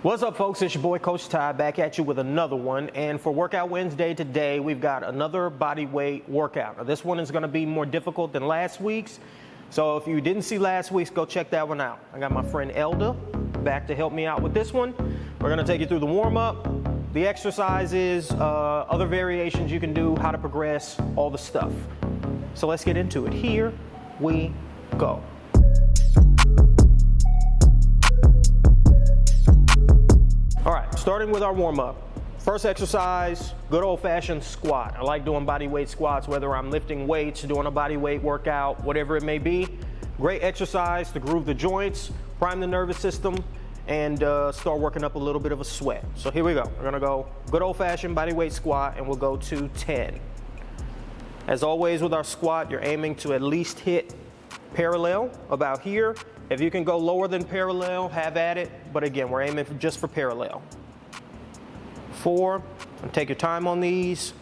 What's up, folks? It's your boy Coach Ty back at you with another one. And for Workout Wednesday today, we've got another body weight workout. Now, this one is going to be more difficult than last week's. So if you didn't see last week's, go check that one out. I got my friend Elda back to help me out with this one. We're going to take you through the warm-up, the exercises, other variations you can do, how to progress, all the stuff. So let's get into it. Here we go. All right, starting with our warm-up. First exercise, good old-fashioned squat. I like doing body weight squats, whether I'm lifting weights, doing a body weight workout, whatever it may be. Great exercise to groove the joints, prime the nervous system, and start working up a little bit of a sweat. So here we go. We're gonna go good old-fashioned body weight squat, and we'll go to 10. As always with our squat, you're aiming to at least hit parallel about here. If you can go lower than parallel, have at it. But again, we're aiming just for parallel. 4, and take your time on these.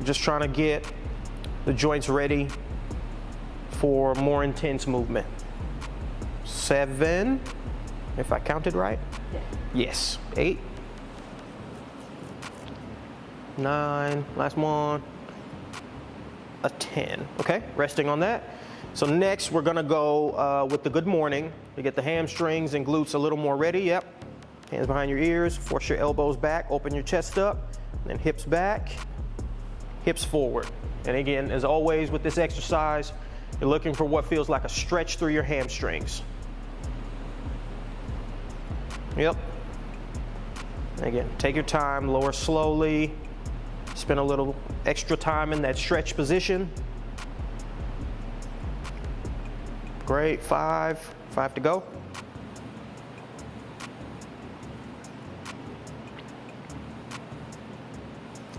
Just trying to get the joints ready for more intense movement. 7, if I counted right. Yeah. Yes, 8. 9, last one. A 10, okay? Resting on that. So next, we're gonna go with the good morning. You get the hamstrings and glutes a little more ready. Yep. Hands behind your ears, force your elbows back, open your chest up, then hips back, hips forward. And again, as always with this exercise, you're looking for what feels like a stretch through your hamstrings. Yep. And again, take your time, lower slowly, spend a little extra time in that stretch position. Great, 5 to go.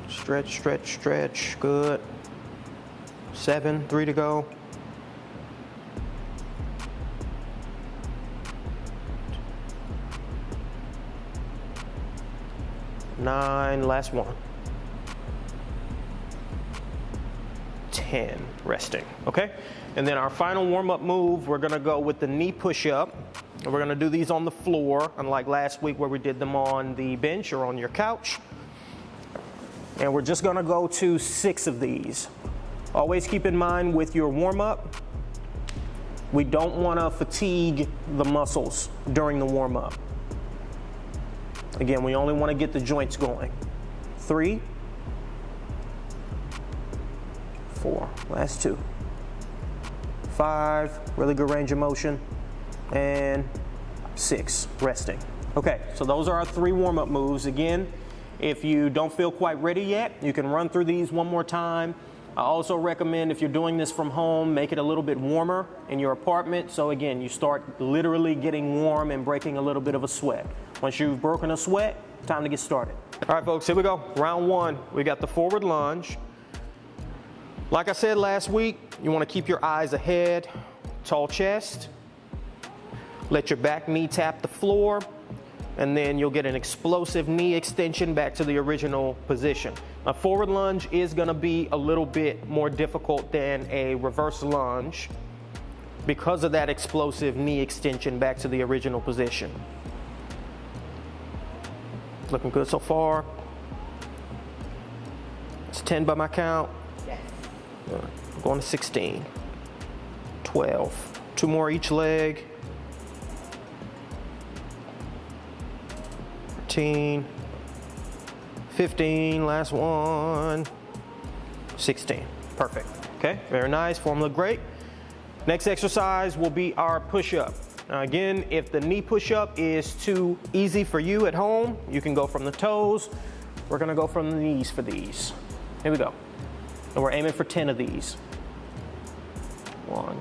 Stretch, stretch, stretch, good. 7, 3 to go. 9, last one. 10, resting, okay? And then our final warm-up move, we're gonna go with the knee push-up. And we're gonna do these on the floor, unlike last week where we did them on the bench or on your couch. And we're just gonna go to 6 of these. Always keep in mind with your warm-up, we don't wanna fatigue the muscles during the warm-up. Again, we only wanna get the joints going. 3, 4, last 2. 5, really good range of motion, and 6, resting. Okay, so those are our 3 warm-up moves. Again, if you don't feel quite ready yet, you can run through these one more time. I also recommend if you're doing this from home, make it a little bit warmer in your apartment. So again, you start literally getting warm and breaking a little bit of a sweat. Once you've broken a sweat, time to get started. All right, folks, here we go. Round 1, we got the forward lunge. Like I said last week, you want to keep your eyes ahead, tall chest. Let your back knee tap the floor, and then you'll get an explosive knee extension back to the original position. A forward lunge is going to be a little bit more difficult than a reverse lunge because of that explosive knee extension back to the original position. Looking good so far. It's 10 by my count. I'm going to 16, 12, 2 more each leg, 13, 15, last one, 16, perfect. Okay, very nice, form look great. Next exercise will be our push-up. Now again, if the knee push-up is too easy for you at home, you can go from the toes. We're gonna go from the knees for these. Here we go. And we're aiming for 10 of these. 1,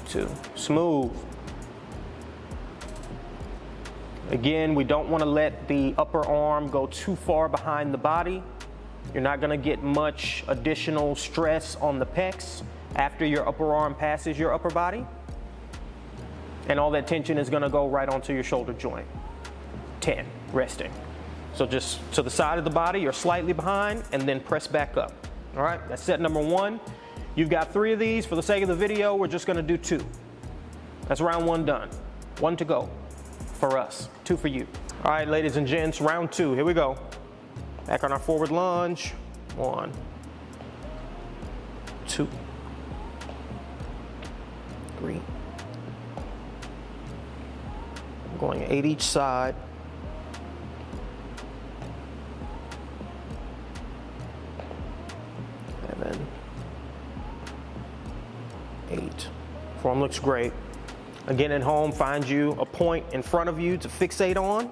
2, smooth. Again, we don't want to let the upper arm go too far behind the body. You're not going to get much additional stress on the pecs after your upper arm passes your upper body. And all that tension is going to go right onto your shoulder joint. 10, resting. So just to the side of the body, you're slightly behind, and then press back up. All right, that's set number 1. You've got 3 of these. For the sake of the video, we're just gonna do 2. That's round 1 done. 1 to go for us, 2 for you. All right, ladies and gents, round 2, here we go. Back on our forward lunge, 1, 2, 3. I'm going 8 each side. 7, 8. Form looks great. Again, at home, find you a point in front of you to fixate on.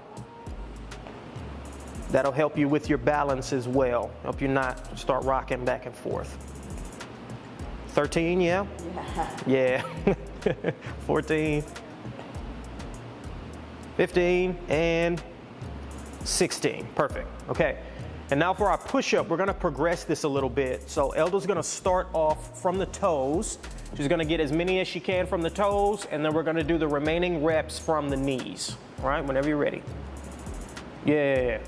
That'll help you with your balance as well. Help you not start rocking back and forth. 13, yeah? Yeah. 14, 15, and 16. Perfect. Okay. And now for our push-up, we're gonna progress this a little bit. So Elda's gonna start off from the toes. She's gonna get as many as she can from the toes, and then we're gonna do the remaining reps from the knees. All right, whenever you're ready. Yeah.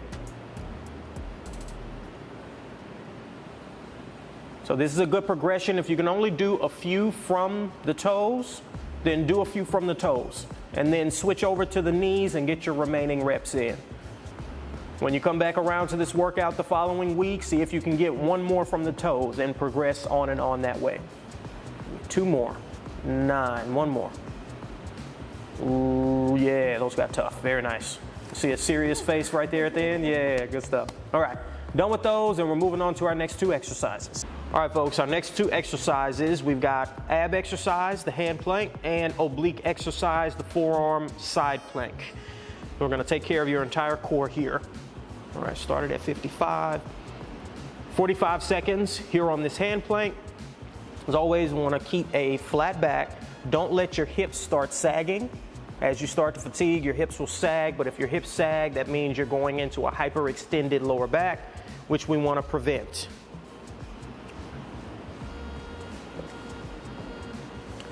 So this is a good progression. If you can only do a few from the toes, then do a few from the toes. And then switch over to the knees and get your remaining reps in. When you come back around to this workout the following week, see if you can get 1 more from the toes and progress on and on that way. 2 more. 9. 1 more. Ooh, yeah, those got tough. Very nice. See a serious face right there at the end? Yeah, good stuff. All right, done with those, and we're moving on to our next 2 exercises. All right, folks, our next 2 exercises, we've got ab exercise, the hand plank, and oblique exercise, the forearm side plank. We're gonna take care of your entire core here. All right, started at 55. 45 seconds here on this hand plank. As always, we wanna keep a flat back. Don't let your hips start sagging. As you start to fatigue, your hips will sag, but if your hips sag, that means you're going into a hyperextended lower back, which we wanna prevent.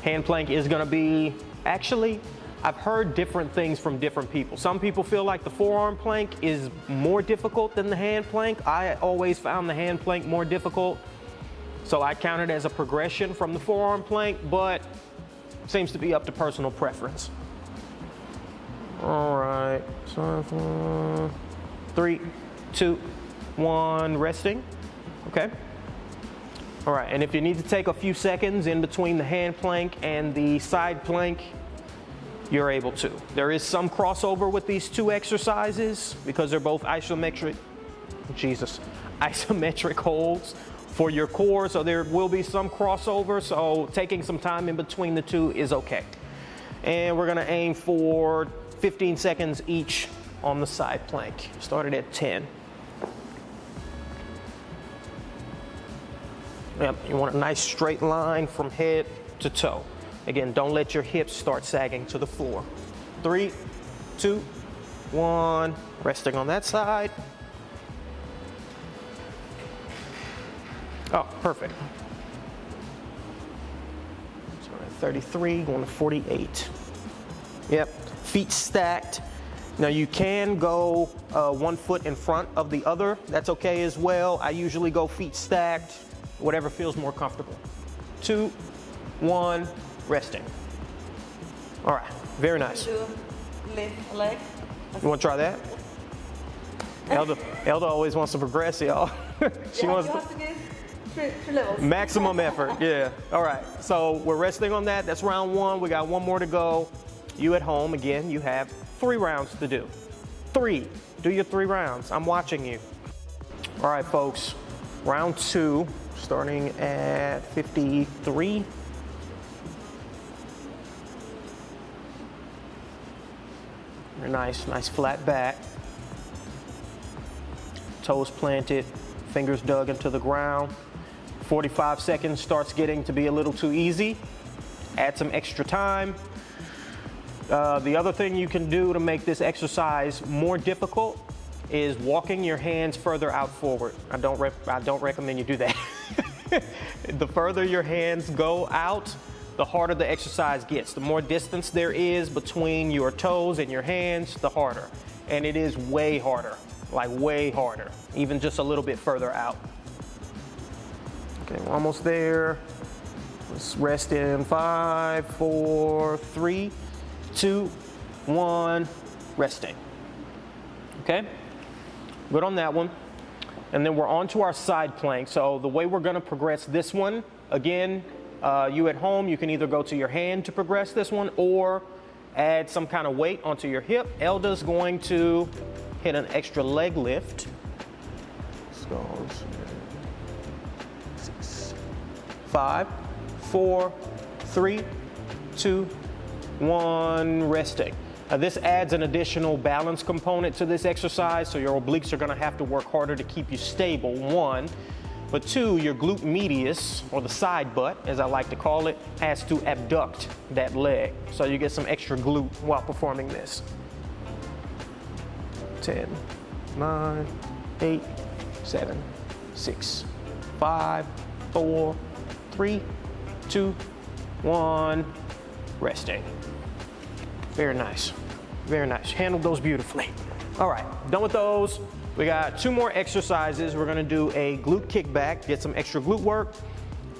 Hand plank is gonna be, actually, I've heard different things from different people. Some people feel like the forearm plank is more difficult than the hand plank. I always found the hand plank more difficult, so I count it as a progression from the forearm plank, but seems to be up to personal preference. All right, so 3, 2, 1, resting, okay? All right, and if you need to take a few seconds in between the hand plank and the side plank, you're able to. There is some crossover with these 2 exercises because they're both isometric holds for your core, so there will be some crossover, so taking some time in between the 2 is okay. And we're gonna aim for 15 seconds each on the side plank. Started at 10. Yep, you want a nice straight line from head to toe. Again, don't let your hips start sagging to the floor. 3, 2, 1, resting on that side. Oh, perfect. So we're at 33, going to 48. Yep, feet stacked. Now you can go 1 foot in front of the other. That's okay as well. I usually go feet stacked, whatever feels more comfortable. 2, 1, resting. All right, very nice. Lift leg. You want to try that? Elda always wants to progress, y'all. She wants to give 3 levels. maximum effort. Yeah. All right. So we're resting on that. That's round 1. We got 1 more to go. You at home, again, you have 3 rounds to do. 3. Do your 3 rounds. I'm watching you. All right, folks. Round 2, starting at 53. Nice flat back. Toes planted, fingers dug into the ground. 45 seconds starts getting to be a little too easy. Add some extra time. The other thing you can do to make this exercise more difficult is walking your hands further out forward. I don't recommend you do that. The further your hands go out, the harder the exercise gets. The more distance there is between your toes and your hands, the harder. And it is way harder, like way harder, even just a little bit further out. Okay, we're almost there. Let's rest in 5, 4, 3, 2, 1, resting. Okay, good on that one. And then we're on to our side plank. So the way we're gonna progress this one, again, you at home, you can either go to your hand to progress this one or add some kind of weight onto your hip. Elda's going to hit an extra leg lift. So 6, 5, 4, 3, 2, 1, resting. Now this adds an additional balance component to this exercise, so your obliques are gonna have to work harder to keep you stable, 1. But 2, your glute medius, or the side butt, as I like to call it, has to abduct that leg. So you get some extra glute while performing this. 10, 9, 8, 7, 6, 5, 4, 3, 2, 1, resting. Very nice, very nice. Handled those beautifully. All right, done with those. We got 2 more exercises. We're gonna do a glute kickback, get some extra glute work,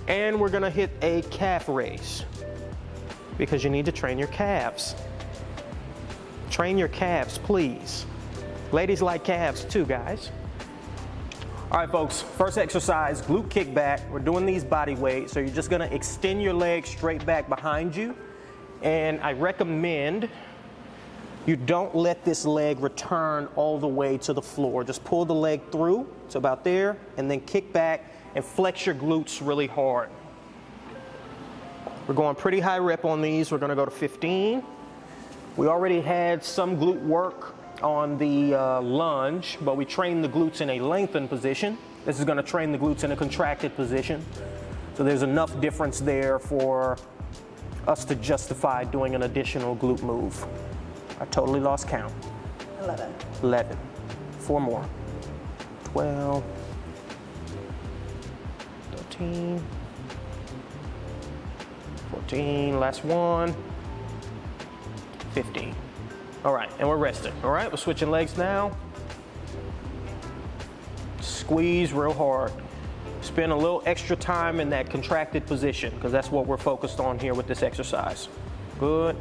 and we're gonna hit a calf raise because you need to train your calves. Train your calves, please. Ladies like calves too, guys. All right, folks, first exercise, glute kickback. We're doing these body weight, so you're just gonna extend your legs straight back behind you, and I recommend you don't let this leg return all the way to the floor. Just pull the leg through to about there and then kick back and flex your glutes really hard. We're going pretty high rep on these. We're gonna go to 15. We already had some glute work on the lunge, but we trained the glutes in a lengthened position. This is gonna train the glutes in a contracted position. So there's enough difference there for us to justify doing an additional glute move. I totally lost count. 11. 11. 4 more. 12. 13. 14. Last one. 15. All right, and we're resting. All right, we're switching legs now. Squeeze real hard. Spend a little extra time in that contracted position because that's what we're focused on here with this exercise. Good.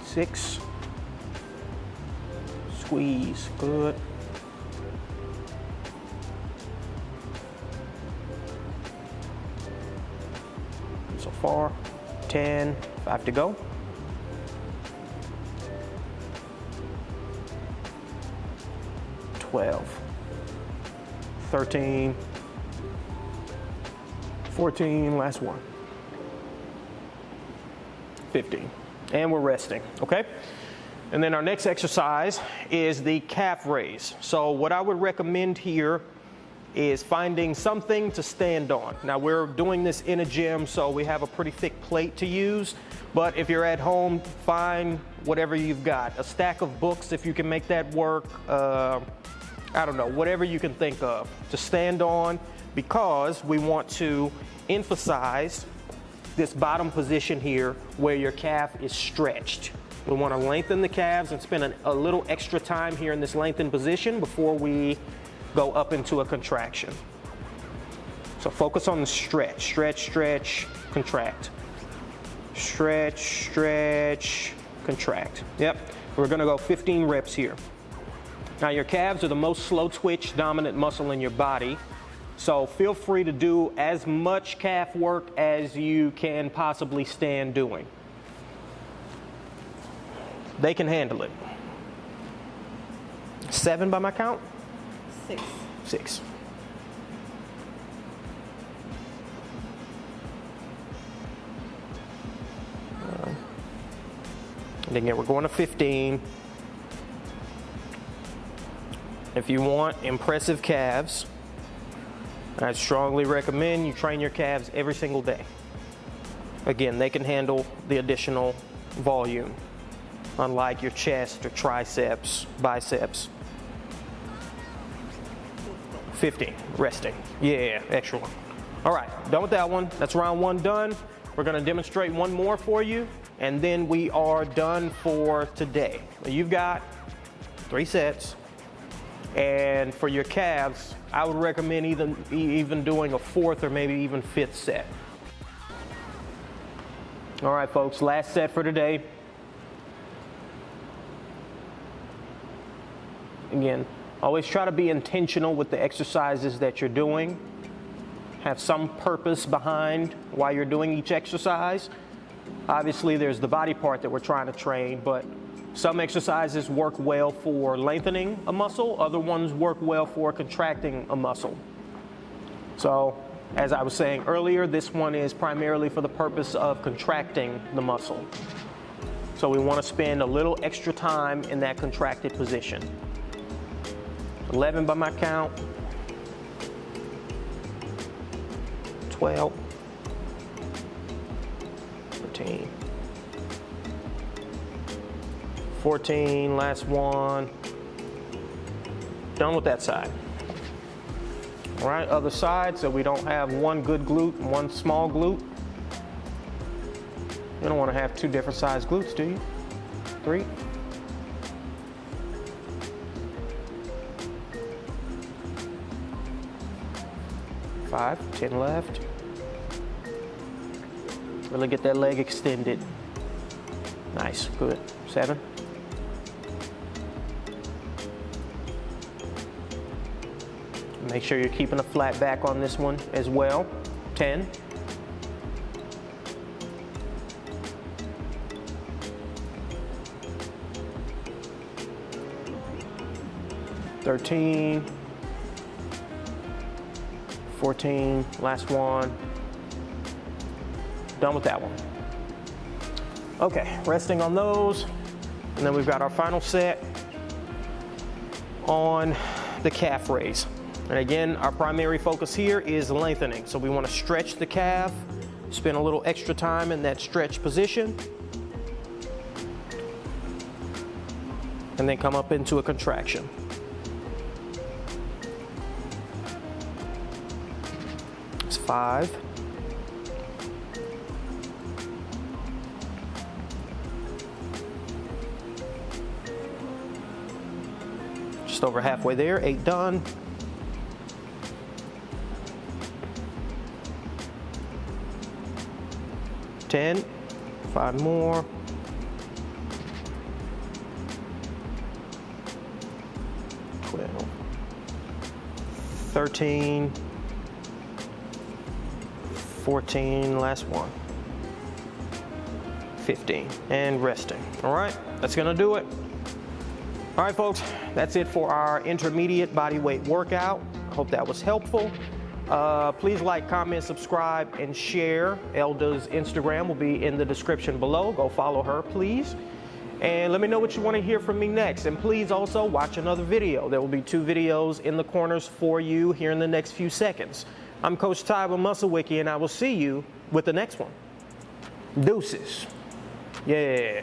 Six. Squeeze. Good. So far. 10. 5 to go. 12. 13. 14. Last one. 15. And we're resting, okay? And then our next exercise is the calf raise. So what I would recommend here is finding something to stand on. Now we're doing this in a gym, so we have a pretty thick plate to use, but if you're at home, find whatever you've got. A stack of books, if you can make that work. I don't know, whatever you can think of to stand on, because we want to emphasize this bottom position here where your calf is stretched. We want to lengthen the calves and spend a little extra time here in this lengthened position before we go up into a contraction. So focus on the stretch, stretch, stretch, contract. Stretch, stretch, contract. Yep, we're gonna go 15 reps here. Now your calves are the most slow twitch dominant muscle in your body. So feel free to do as much calf work as you can possibly stand doing. They can handle it. 7 by my count? 6. 6. And again, we're going to 15. If you want impressive calves, I strongly recommend you train your calves every single day. Again, they can handle the additional volume, unlike your chest or triceps, biceps. 15, resting. Yeah, excellent. All right, done with that one. That's round 1 done. We're gonna demonstrate one more for you, and then we are done for today. You've got 3 sets, And for your calves, I would recommend even doing a 4th or maybe even 5th set. All right, folks, last set for today. Again, always try to be intentional with the exercises that you're doing. Have some purpose behind why you're doing each exercise. Obviously, there's the body part that we're trying to train, but some exercises work well for lengthening a muscle, other ones work well for contracting a muscle. So, as I was saying earlier, this one is primarily for the purpose of contracting the muscle. So we want to spend a little extra time in that contracted position. 11 by my count. 12. 13. 14, last one. Done with that side. All right, other side, so we don't have one good glute and one small glute. You don't want to have 2 different size glutes, do you? 3. 5, 10 left. Really get that leg extended. Nice, good. 7. Make sure you're keeping a flat back on this one as well. 10. 13. 14, last one. Done with that one. Okay, resting on those. And then we've got our final set on the calf raise. And again, our primary focus here is lengthening. So we want to stretch the calf, spend a little extra time in that stretch position, and then come up into a contraction. It's 5. Just over halfway there, 8 done. 10, 5 more. 12, 13, 14, last one. 15, and resting. All right, that's gonna do it. All right, folks, that's it for our intermediate body weight workout. I hope that was helpful. Please like, comment, subscribe, and share. Elda's Instagram will be in the description below. Go follow her, please. And let me know what you want to hear from me next. And please also watch another video. There will be 2 videos in the corners for you here in the next few seconds. I'm Coach Ty with Muscle Wiki, and I will see you with the next one. Deuces. Yeah.